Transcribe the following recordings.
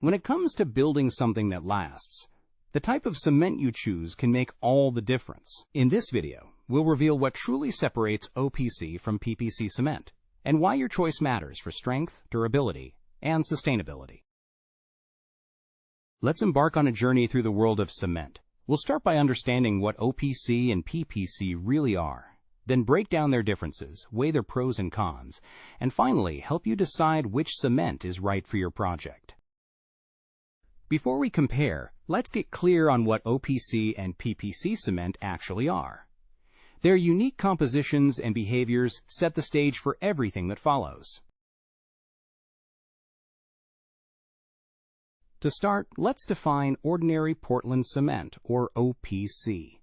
When it comes to building something that lasts, the type of cement you choose can make all the difference. In this video, we'll reveal what truly separates OPC from PPC cement and why your choice matters for strength, durability, and sustainability. Let's embark on a journey through the world of cement. We'll start by understanding what OPC and PPC really are, then break down their differences, weigh their pros and cons, and finally help you decide which cement is right for your project. Before we compare, let's get clear on what OPC and PPC cement actually are. Their unique compositions and behaviors set the stage for everything that follows. To start, let's define ordinary Portland cement, or OPC.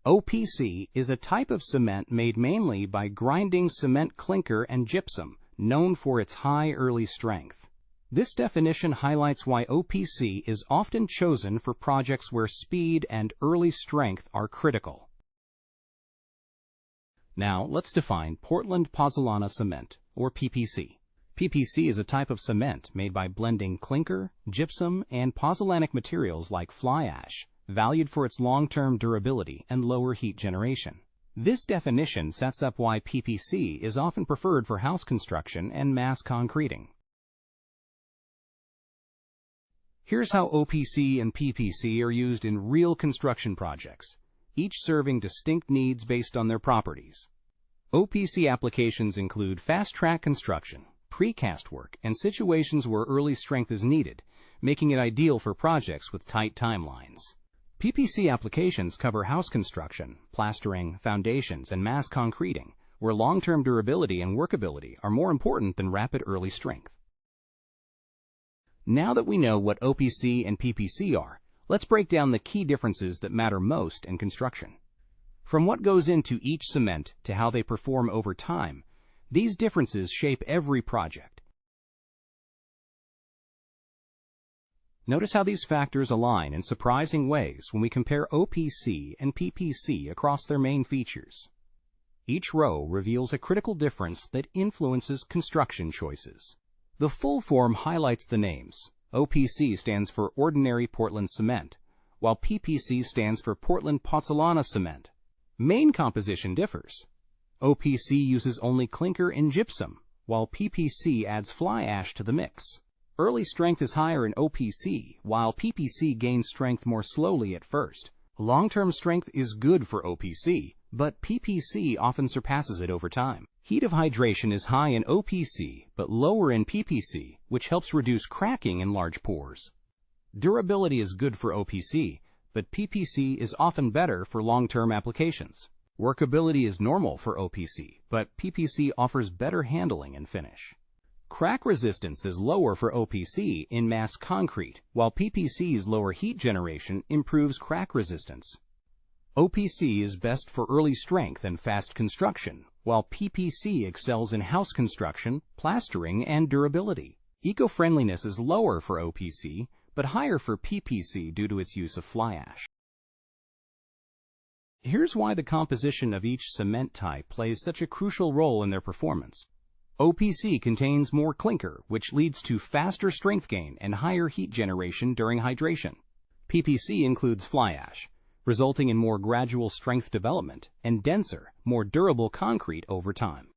OPC is a type of cement made mainly by grinding cement clinker and gypsum, known for its high early strength. This definition highlights why OPC is often chosen for projects where speed and early strength are critical. Now, let's define Portland Pozzolana Cement, or PPC. PPC is a type of cement made by blending clinker, gypsum, and pozzolanic materials like fly ash, valued for its long-term durability and lower heat generation. This definition sets up why PPC is often preferred for house construction and mass concreting. Here's how OPC and PPC are used in real construction projects, each serving distinct needs based on their properties. OPC applications include fast-track construction, precast work, and situations where early strength is needed, making it ideal for projects with tight timelines. PPC applications cover house construction, plastering, foundations, and mass concreting, where long-term durability and workability are more important than rapid early strength. Now that we know what OPC and PPC are, let's break down the key differences that matter most in construction. From what goes into each cement to how they perform over time, these differences shape every project. Notice how these factors align in surprising ways when we compare OPC and PPC across their main features. Each row reveals a critical difference that influences construction choices. The full form highlights the names. OPC stands for Ordinary Portland Cement, while PPC stands for Portland Pozzolana Cement. Main composition differs. OPC uses only clinker and gypsum, while PPC adds fly ash to the mix. Early strength is higher in OPC, while PPC gains strength more slowly at first. Long-term strength is good for OPC, but PPC often surpasses it over time. Heat of hydration is high in OPC, but lower in PPC, which helps reduce cracking in large pores. Durability is good for OPC, but PPC is often better for long-term applications. Workability is normal for OPC, but PPC offers better handling and finish. Crack resistance is lower for OPC in mass concrete, while PPC's lower heat generation improves crack resistance. OPC is best for early strength and fast construction, while PPC excels in house construction, plastering, and durability. Eco-friendliness is lower for OPC, but higher for PPC due to its use of fly ash. Here's why the composition of each cement type plays such a crucial role in their performance. OPC contains more clinker, which leads to faster strength gain and higher heat generation during hydration. PPC includes fly ash, resulting in more gradual strength development and denser, more durable concrete over time.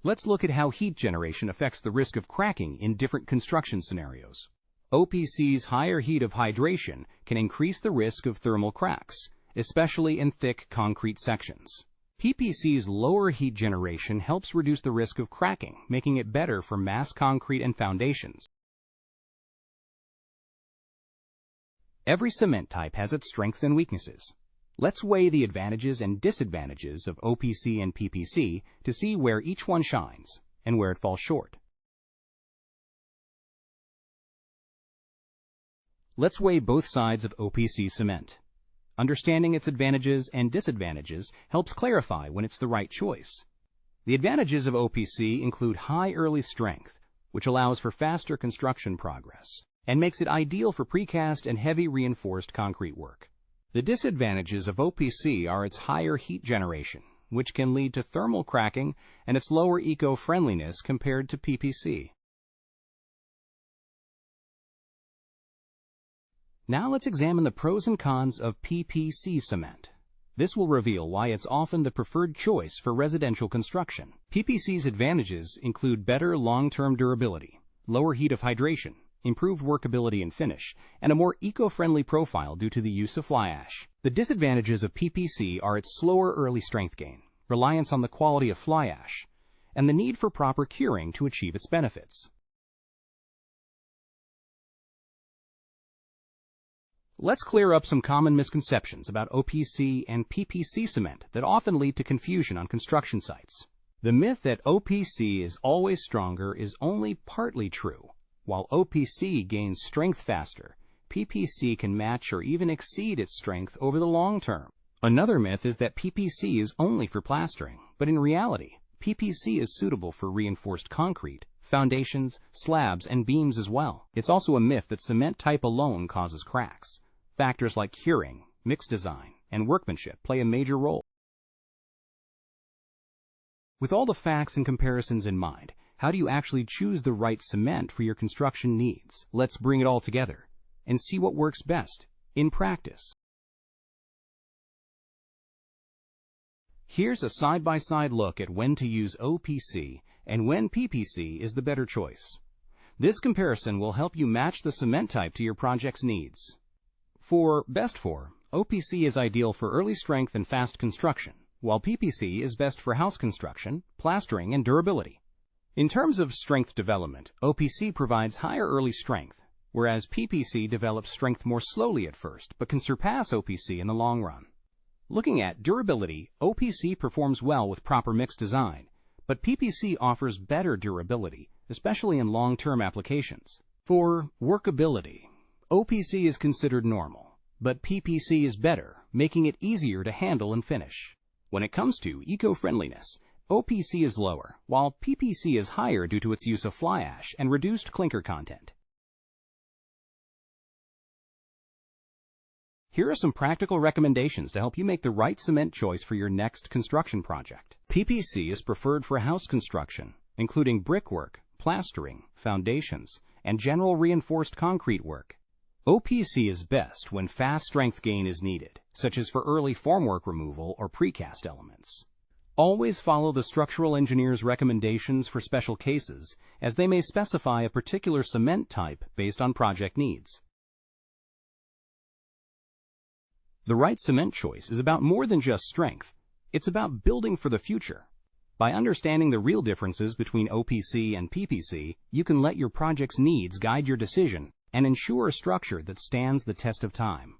Let's look at how heat generation affects the risk of cracking in different construction scenarios. OPC's higher heat of hydration can increase the risk of thermal cracks, especially in thick concrete sections. PPC's lower heat generation helps reduce the risk of cracking, making it better for mass concrete and foundations. Every cement type has its strengths and weaknesses. Let's weigh the advantages and disadvantages of OPC and PPC to see where each one shines and where it falls short. Let's weigh both sides of OPC cement. Understanding its advantages and disadvantages helps clarify when it's the right choice. The advantages of OPC include high early strength, which allows for faster construction progress and makes it ideal for precast and heavy reinforced concrete work. The disadvantages of OPC are its higher heat generation, which can lead to thermal cracking, and its lower eco-friendliness compared to PPC. Now let's examine the pros and cons of PPC cement. This will reveal why it's often the preferred choice for residential construction. PPC's advantages include better long-term durability, lower heat of hydration, improved workability and finish, and a more eco-friendly profile due to the use of fly ash. The disadvantages of PPC are its slower early strength gain, reliance on the quality of fly ash, and the need for proper curing to achieve its benefits. Let's clear up some common misconceptions about OPC and PPC cement that often lead to confusion on construction sites. The myth that OPC is always stronger is only partly true. While OPC gains strength faster, PPC can match or even exceed its strength over the long term. Another myth is that PPC is only for plastering, but in reality, PPC is suitable for reinforced concrete, foundations, slabs, and beams as well. It's also a myth that cement type alone causes cracks. Factors like curing, mix design, and workmanship play a major role. With all the facts and comparisons in mind, how do you actually choose the right cement for your construction needs? Let's bring it all together and see what works best in practice. Here's a side-by-side look at when to use OPC and when PPC is the better choice. This comparison will help you match the cement type to your project's needs. For OPC is ideal for early strength and fast construction, while PPC is best for house construction, plastering, and durability. In terms of strength development, OPC provides higher early strength, whereas PPC develops strength more slowly at first, but can surpass OPC in the long run. Looking at durability, OPC performs well with proper mix design, but PPC offers better durability, especially in long-term applications. For workability, OPC is considered normal, but PPC is better, making it easier to handle and finish. When it comes to eco-friendliness, OPC is lower, while PPC is higher due to its use of fly ash and reduced clinker content. Here are some practical recommendations to help you make the right cement choice for your next construction project. PPC is preferred for house construction, including brickwork, plastering, foundations, and general reinforced concrete work. OPC is best when fast strength gain is needed, such as for early formwork removal or precast elements. Always follow the structural engineer's recommendations for special cases, as they may specify a particular cement type based on project needs. The right cement choice is about more than just strength. It's about building for the future. By understanding the real differences between OPC and PPC, you can let your project's needs guide your decision and ensure a structure that stands the test of time.